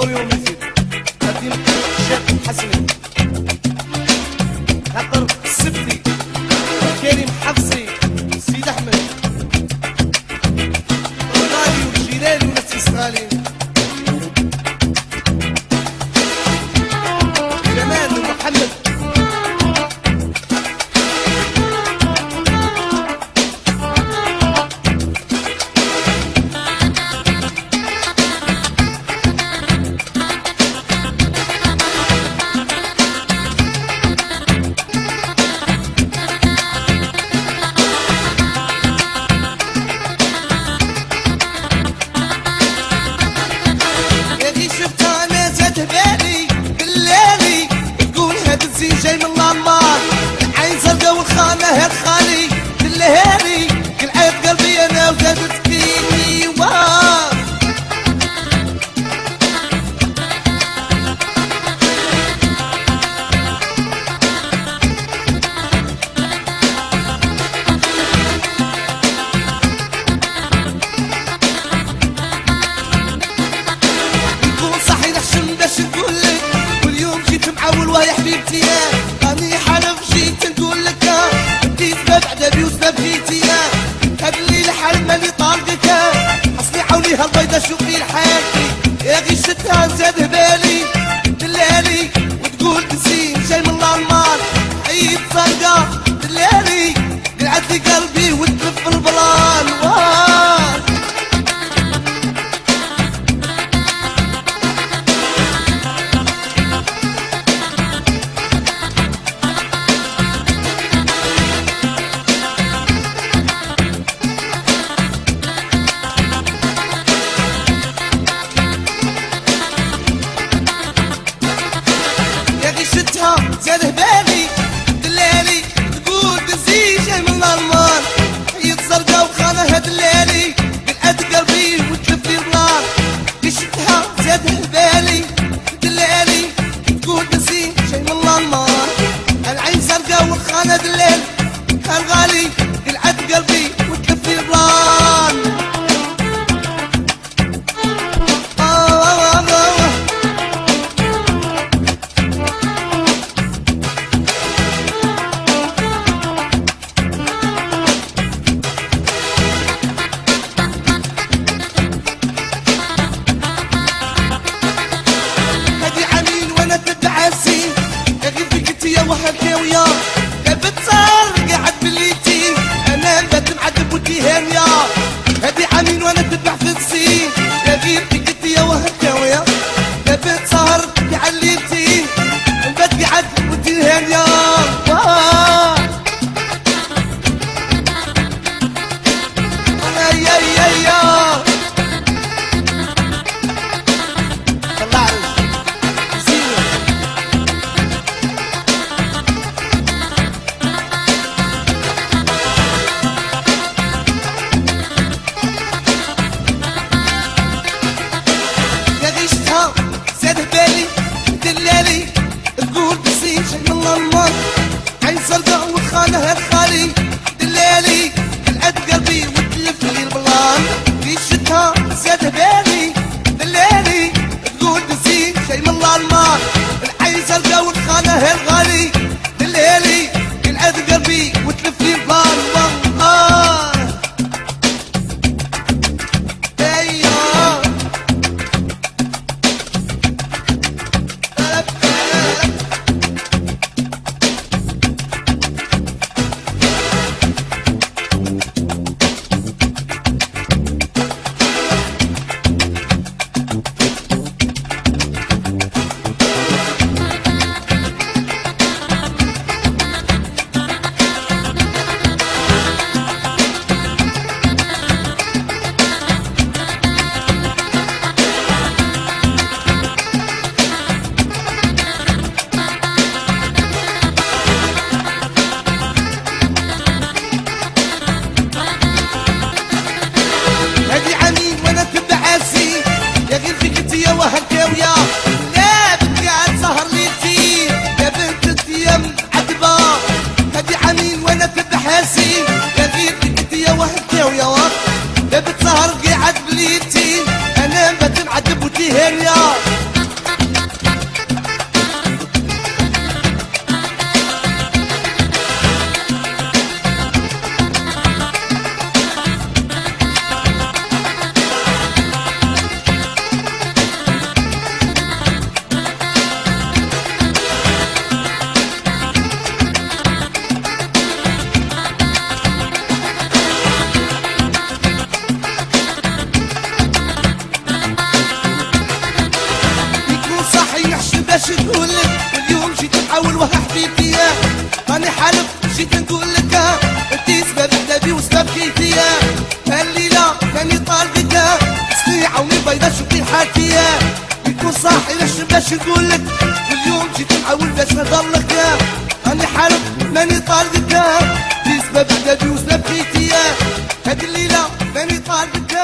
طوريو ميزيد قديم الشيخ حسني خاطر السبتي كريم حفصي سيد احمد الغالي والجيلاني وناس الصغالي جمال ومحمد جاي من العمار عين زرقا والخانة هاد خالي بالليالي كل عيب قلبي انا وزادت فيني واه يكون صحي نحشم باش نقولك واليوم جيت معول ويا حبيبتي راني حالف جيت نقول لك بديت باب عذابي وسبب جيتي هاد الليل حال ماني طالقك حصلي عوني هالبيضة شوفي لحالتي يا غي شتها زاد بالي دلالي وتقول نسيم جاي من العمار عيد فرقة دلالي قلعت لي قلبي وتلف البلان زاد بالي دلالي تقول دزي جاي من النار حيط زرقا وخانة هاد الليالي قلعت قلبي وتلف لي النار قشتها زاد بالي دلالي تقول دزي جاي من النار العين زرقا والخانة هاد الليل هالغالي قلعت قلبي وتلف لي النار وهالكاوية قلبت صار قاعد بليتي انا بات معذب وتيهان يا هادي عامين وانا تتبع في الصين يا غير فيك يا وهالكاوية قلبت صار قاعد ليتي بات قاعد وتيهان يا زاد بالي دلالي تقول بسيم شي من النار عين زرقا والخانة هاد خالي دلالي قلعت قلبي وتلف لي البلان ريشتها زاد بالي دلالي تقول بسيم شي من النار العين زرقا والخانة هاد غالي دلالي قلعت قلبي وتلف لي البلان وها حبيبتي راني حالف جيت نقول لك انتي سبب عذابي وسبب كيفي هالليلة راني طالبك سليعة ومن بيضا شوفي حالتي يكون صاحي باش نقول لك واليوم جيت نحاول باش نضلك راني حالف راني طالبك انتي سبب عذابي وسبب كيفي هاد الليلة راني طالبك